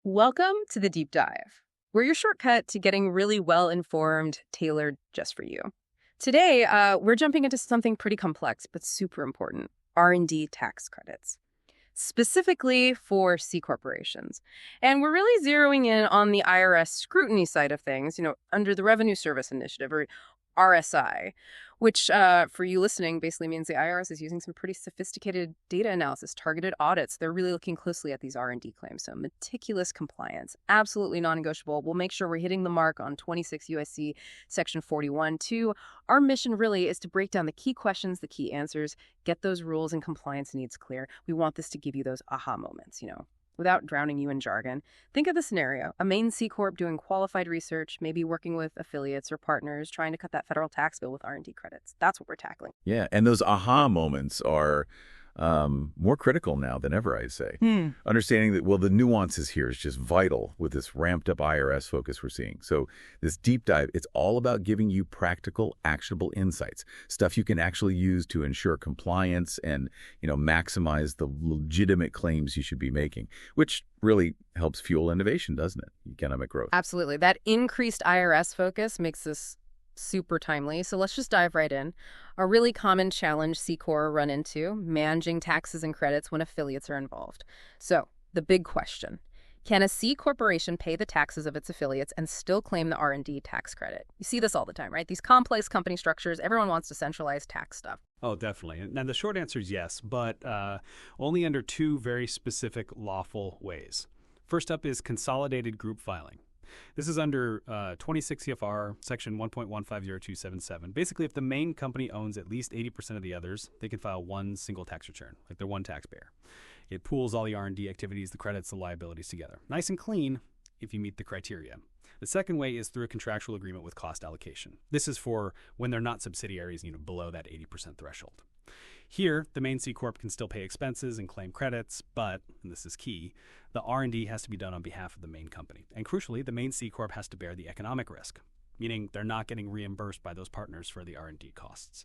Welcome to the Deep Dive. We're your shortcut to getting really well-informed, tailored just for you. Today, we're jumping into something pretty complex, but super important, R&D tax credits, specifically for C corporations. And we're really zeroing in on the IRS scrutiny side of things, under the Revenue Service Initiative, or RSI, which for you listening basically means the IRS is using some pretty sophisticated data analysis, targeted audits. They're really looking closely at these R&D claims. So meticulous compliance, absolutely non-negotiable. We'll make sure we're hitting the mark on 26 U.S.C. Section 41.2. Our mission really is to break down the key questions, the key answers, get those rules and compliance needs clear. We want this to give you those aha moments, without drowning you in jargon. Think of the scenario: a Maine C Corp doing qualified research, maybe working with affiliates or partners, trying to cut that federal tax bill with R&D credits. That's what we're tackling. Yeah, and those aha moments are more critical now than ever, I'd say. Understanding that, the nuances here is just vital with this ramped-up IRS focus we're seeing. So this deep dive, it's all about giving you practical, actionable insights, stuff you can actually use to ensure compliance and, maximize the legitimate claims you should be making, which really helps fuel innovation, doesn't it? Economic growth. Absolutely. That increased IRS focus makes this super timely. So let's just dive right in. A really common challenge C Corps run into: managing taxes and credits when affiliates are involved. So the big question: can a C corporation pay the taxes of its affiliates and still claim the R&D tax credit? You see this all the time, right? These complex company structures, everyone wants to centralize tax stuff. Oh, definitely. And the short answer is yes, but only under two very specific lawful ways. First up is consolidated group filing. This is under 26 CFR section 1.150277. Basically, if the main company owns at least 80% of the others, they can file one single tax return, like they're one taxpayer. It pools all the R&D activities, the credits, the liabilities together. Nice and clean if you meet the criteria. The second way is through a contractual agreement with cost allocation. This is for when they're not subsidiaries, below that 80% threshold. Here, the main C Corp can still pay expenses and claim credits, but, and this is key, the R&D has to be done on behalf of the main company. And crucially, the main C Corp has to bear the economic risk, meaning they're not getting reimbursed by those partners for the R&D costs.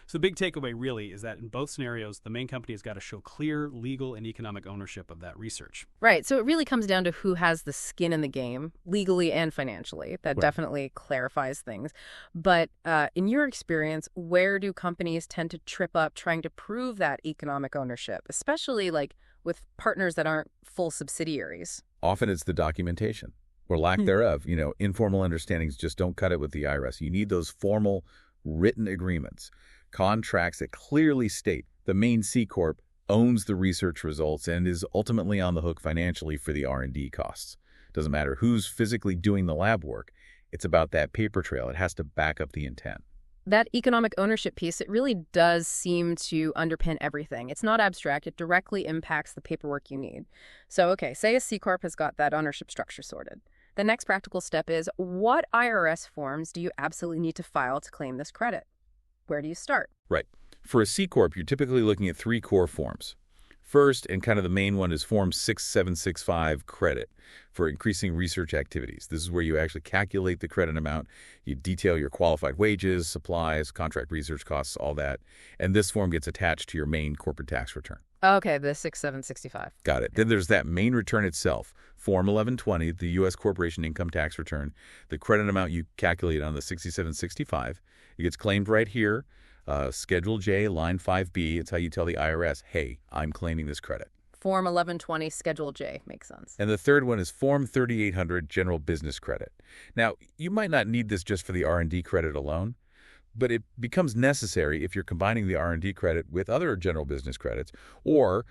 So the big takeaway really is that in both scenarios, the main company has got to show clear legal and economic ownership of that research. Right. So it really comes down to who has the skin in the game, legally and financially. That definitely clarifies things. But in your experience, where do companies tend to trip up trying to prove that economic ownership, especially with partners that aren't full subsidiaries? Often it's the documentation or lack thereof. Informal understandings just don't cut it with the IRS. You need those formal written agreements, contracts that clearly state the main C Corp owns the research results and is ultimately on the hook financially for the R&D costs. Doesn't matter who's physically doing the lab work. It's about that paper trail. It has to back up the intent. That economic ownership piece, it really does seem to underpin everything. It's not abstract. It directly impacts the paperwork you need. So, okay, say a C Corp has got that ownership structure sorted. The next practical step is, what IRS forms do you absolutely need to file to claim this credit? Where do you start? Right. For a C Corp, you're typically looking at three core forms. First, and kind of the main one, is Form 6765 credit for increasing research activities. This is where you actually calculate the credit amount. You detail your qualified wages, supplies, contract research costs, all that. And this form gets attached to your main corporate tax return. Okay, the 6765. Got it. Then there's that main return itself, Form 1120, the U.S. Corporation Income Tax Return. The credit amount you calculate on the 6765, it gets claimed right here. Schedule J, line 5B, it's how you tell the IRS, hey, I'm claiming this credit. Form 1120, Schedule J, makes sense. And the third one is Form 3800, General Business Credit. Now, you might not need this just for the R&D credit alone, but it becomes necessary if you're combining the R&D credit with other general business credits, or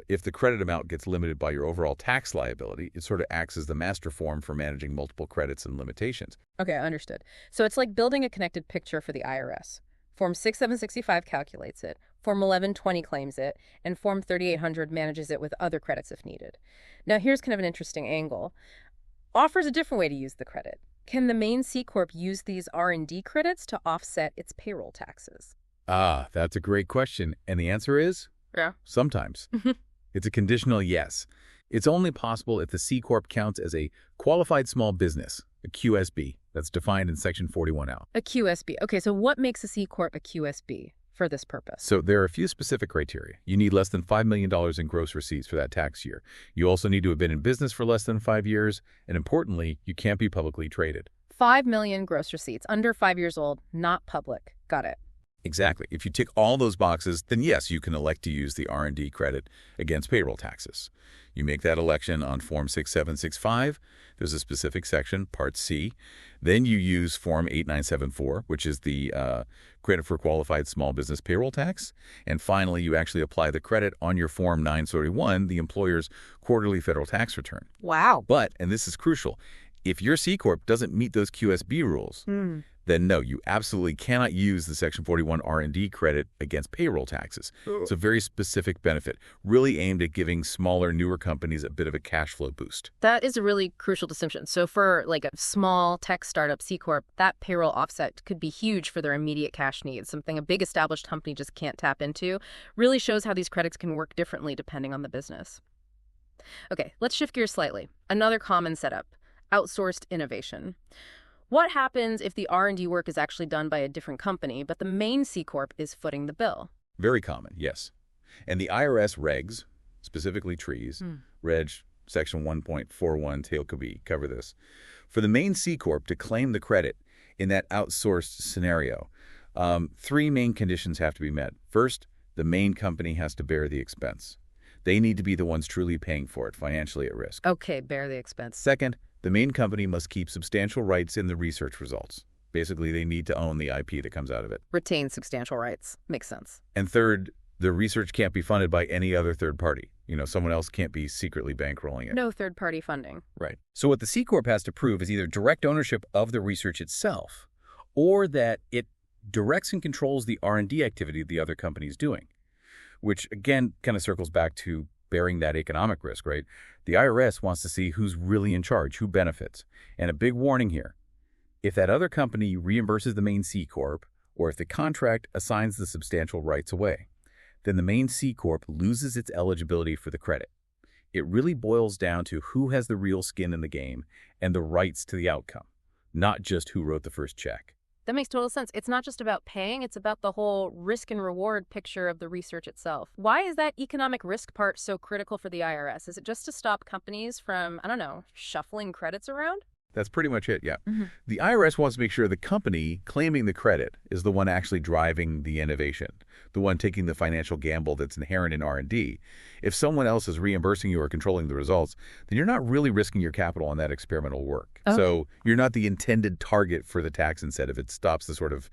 if the credit amount gets limited by your overall tax liability. It sort of acts as the master form for managing multiple credits and limitations. Okay, understood. So it's like building a connected picture for the IRS. Form 6765 calculates it, Form 1120 claims it, and Form 3800 manages it with other credits if needed. Now, here's kind of an interesting angle. Offers a different way to use the credit. Can the main C Corp use these R&D credits to offset its payroll taxes? Ah, that's a great question. And the answer is? Yeah. Sometimes. It's a conditional yes. It's only possible if the C Corp counts as a qualified small business, a QSB. That's defined in Section 41L. A QSB. Okay, so what makes a C Corp a QSB? for this purpose? So there are a few specific criteria. You need less than $5 million in gross receipts for that tax year. You also need to have been in business for less than 5 years. And importantly, you can't be publicly traded. 5 million gross receipts, under 5 years old, not public. Got it. Exactly. If you tick all those boxes, then yes, you can elect to use the R&D credit against payroll taxes. You make that election on Form 6765. There's a specific section, Part C. Then you use Form 8974, which is the credit for qualified small business payroll tax. And finally, you actually apply the credit on your Form 931, the employer's quarterly federal tax return. Wow. But, and this is crucial, if your C Corp doesn't meet those QSB rules, then no, you absolutely cannot use the Section 41 R&D credit against payroll taxes. It's a very specific benefit, really aimed at giving smaller, newer companies a bit of a cash flow boost. That is a really crucial distinction. So for like a small tech startup C Corp, that payroll offset could be huge for their immediate cash needs, something a big established company just can't tap into. Really shows how these credits can work differently depending on the business. Okay, let's shift gears slightly. Another common setup, outsourced innovation. What happens if the R&D work is actually done by a different company, but the main C Corp is footing the bill? Very common, yes. And the IRS regs, specifically trees, Reg Section 1.41 Tail Could cover this. For the main C Corp to claim the credit in that outsourced scenario, 3 main conditions have to be met. First, the main company has to bear the expense. They need to be the ones truly paying for it, financially at risk. Okay, bear the expense. Second, the main company must keep substantial rights in the research results. Basically, they need to own the IP that comes out of it. Retain substantial rights. Makes sense. And third, the research can't be funded by any other third party. Someone else can't be secretly bankrolling it. No third-party funding. Right. So what the C Corp has to prove is either direct ownership of the research itself or that it directs and controls the R&D activity the other company is doing, which, again, kind of circles back to bearing that economic risk, right? The IRS wants to see who's really in charge, who benefits. And a big warning here, if that other company reimburses the main C Corp, or if the contract assigns the substantial rights away, then the main C Corp loses its eligibility for the credit. It really boils down to who has the real skin in the game and the rights to the outcome, not just who wrote the first check. That makes total sense. It's not just about paying, it's about the whole risk and reward picture of the research itself. Why is that economic risk part so critical for the IRS? Is it just to stop companies from, shuffling credits around? That's pretty much it, yeah. The IRS wants to make sure the company claiming the credit is the one actually driving the innovation, the one taking the financial gamble that's inherent in R&D. If someone else is reimbursing you or controlling the results, then you're not really risking your capital on that experimental work. Okay. So you're not the intended target for the tax incentive. It stops the sort of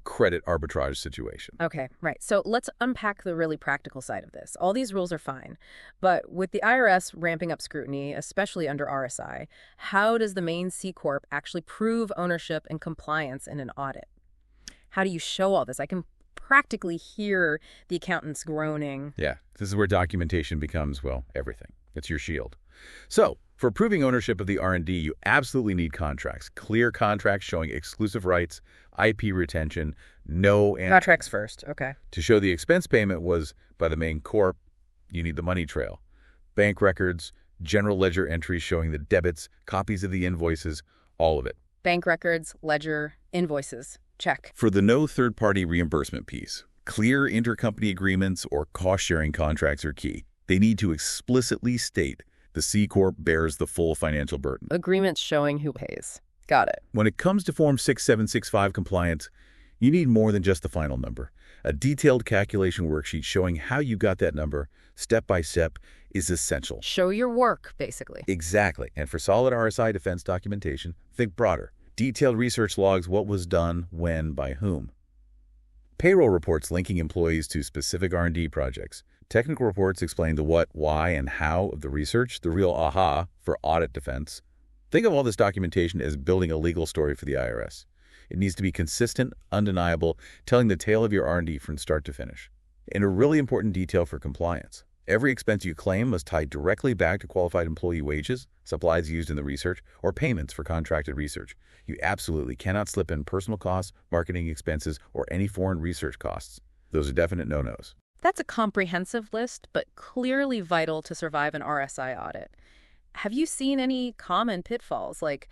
credit arbitrage situation. Okay, right. So let's unpack the really practical side of this. All these rules are fine, but with the IRS ramping up scrutiny, especially under RSI, how does the main C Corp actually prove ownership and compliance in an audit? How do you show all this? I can practically hear the accountants groaning. Yeah, this is where documentation becomes, well, everything. It's your shield. So for proving ownership of the R&D, you absolutely need contracts, clear contracts showing exclusive rights, IP retention, Contracts first, okay. To show the expense payment was by the main corp, you need the money trail. Bank records, general ledger entries showing the debits, copies of the invoices, all of it. Bank records, ledger, invoices, check. For the no third-party reimbursement piece, clear intercompany agreements or cost-sharing contracts are key. They need to explicitly state the C Corp bears the full financial burden. Agreements showing who pays. Got it. When it comes to Form 6765 compliance, you need more than just the final number. A detailed calculation worksheet showing how you got that number, step by step, is essential. Show your work, basically. Exactly. And for solid RSI defense documentation, think broader. Detailed research logs what was done, when, by whom. Payroll reports linking employees to specific R&D projects. Technical reports explain the what, why, and how of the research, the real aha for audit defense. Think of all this documentation as building a legal story for the IRS. It needs to be consistent, undeniable, telling the tale of your R&D from start to finish. And a really important detail for compliance. Every expense you claim must tie directly back to qualified employee wages, supplies used in the research, or payments for contracted research. You absolutely cannot slip in personal costs, marketing expenses, or any foreign research costs. Those are definite no-nos. That's a comprehensive list, but clearly vital to survive an RSI audit. Have you seen any common pitfalls, like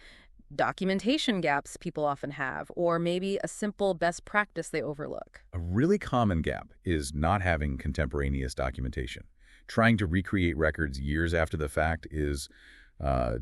documentation gaps people often have, or maybe a simple best practice they overlook. A really common gap is not having contemporaneous documentation. Trying to recreate records years after the fact is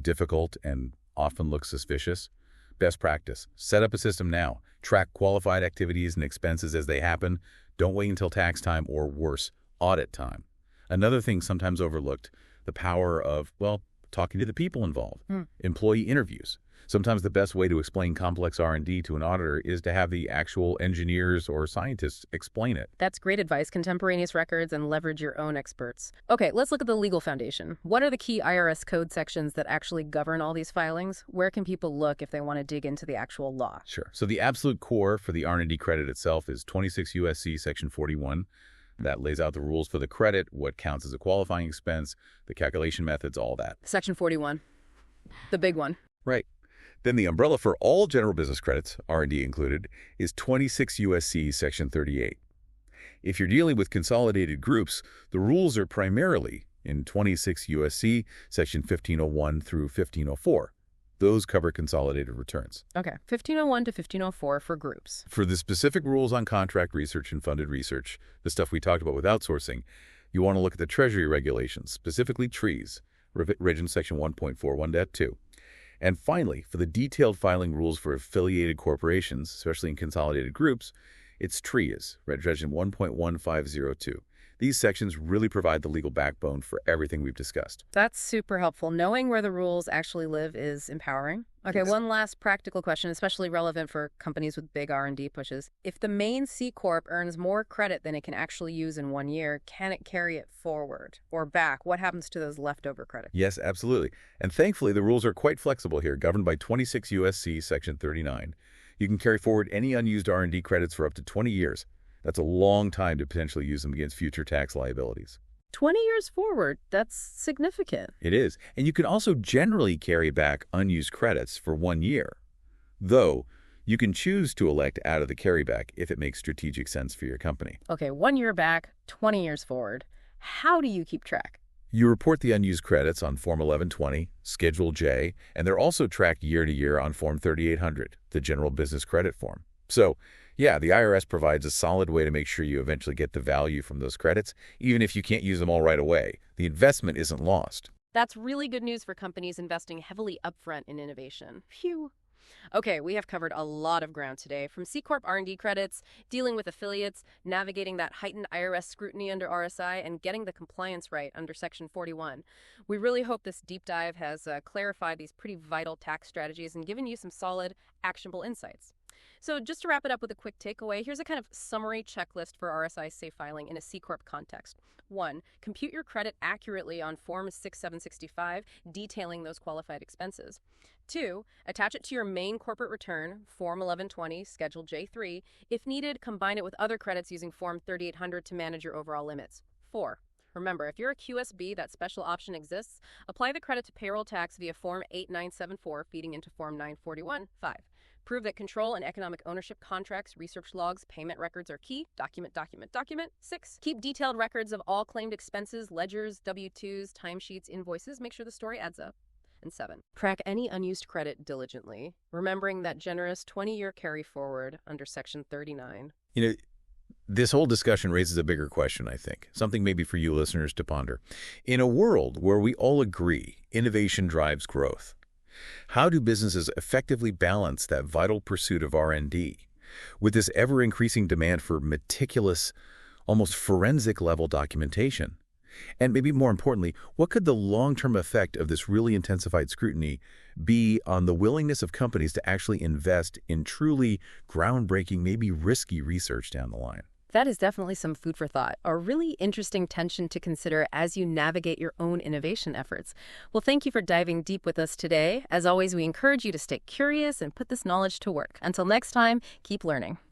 difficult and often looks suspicious. Best practice: set up a system now. Track qualified activities and expenses as they happen. Don't wait until tax time or, worse, audit time. Another thing sometimes overlooked, the power of, well, talking to the people involved. Employee interviews. Sometimes the best way to explain complex R&D to an auditor is to have the actual engineers or scientists explain it. That's great advice. Contemporaneous records and leverage your own experts. Okay, let's look at the legal foundation. What are the key IRS code sections that actually govern all these filings? Where can people look if they want to dig into the actual law? Sure. So the absolute core for the R&D credit itself is 26 U.S.C. Section 41. That lays out the rules for the credit, what counts as a qualifying expense, the calculation methods, all that. Section 41. The big one. Right. Then the umbrella for all general business credits, R&D included, is 26 U.S.C. Section 38. If you're dealing with consolidated groups, the rules are primarily in 26 U.S.C. Section 1501 through 1504. Those cover consolidated returns. Okay, 1501 to 1504 for groups. For the specific rules on contract research and funded research, the stuff we talked about with outsourcing, you want to look at the Treasury regulations, specifically trees, Region Section 1.41.2. And finally, for the detailed filing rules for affiliated corporations, especially in consolidated groups, it's TRIAs, Region 1.1502. These sections really provide the legal backbone for everything we've discussed. That's super helpful. Knowing where the rules actually live is empowering. Okay, Yes. one last practical question, especially relevant for companies with big R&D pushes. If the main C Corp earns more credit than it can actually use in 1 year, can it carry it forward or back? What happens to those leftover credits? Yes, absolutely. And thankfully, the rules are quite flexible here, governed by 26 U.S.C. Section 39. You can carry forward any unused R&D credits for up to 20 years. That's a long time to potentially use them against future tax liabilities. 20 years forward, that's significant. It is. And you can also generally carry back unused credits for 1 year. Though, you can choose to elect out of the carryback if it makes strategic sense for your company. Okay, 1 year back, 20 years forward. How do you keep track? You report the unused credits on Form 1120, Schedule J, and they're also tracked year to year on Form 3800, the General Business Credit Form. So, yeah, the IRS provides a solid way to make sure you eventually get the value from those credits, even if you can't use them all right away. The investment isn't lost. That's really good news for companies investing heavily upfront in innovation. Phew. Okay, we have covered a lot of ground today, from C Corp R&D credits, dealing with affiliates, navigating that heightened IRS scrutiny under RSI, and getting the compliance right under Section 41. We really hope this deep dive has clarified these pretty vital tax strategies and given you some solid, actionable insights. So just to wrap it up with a quick takeaway, here's a kind of summary checklist for RSI safe filing in a C Corp context. 1. Compute your credit accurately on Form 6765, detailing those qualified expenses. 2. Attach it to your main corporate return, Form 1120, Schedule J3. If needed, combine it with other credits using Form 3800 to manage your overall limits. 4. Remember, if you're a QSB, that special option exists. Apply the credit to payroll tax via Form 8974, feeding into Form 941. 5. Prove that control and economic ownership contracts, research logs, payment records are key. Document, document, document. 6. Keep detailed records of all claimed expenses, ledgers, W-2s, timesheets, invoices. Make sure the story adds up. And 7. Track any unused credit diligently, remembering that generous 20-year carry forward under Section 39. You know, this whole discussion raises a bigger question, I think, something maybe for you listeners to ponder. In a world where we all agree innovation drives growth, how do businesses effectively balance that vital pursuit of R&D with this ever-increasing demand for meticulous, almost forensic-level documentation? And maybe more importantly, what could the long-term effect of this really intensified scrutiny be on the willingness of companies to actually invest in truly groundbreaking, maybe risky research down the line? That is definitely some food for thought, a really interesting tension to consider as you navigate your own innovation efforts. Well, thank you for diving deep with us today. As always, we encourage you to stay curious and put this knowledge to work. Until next time, keep learning.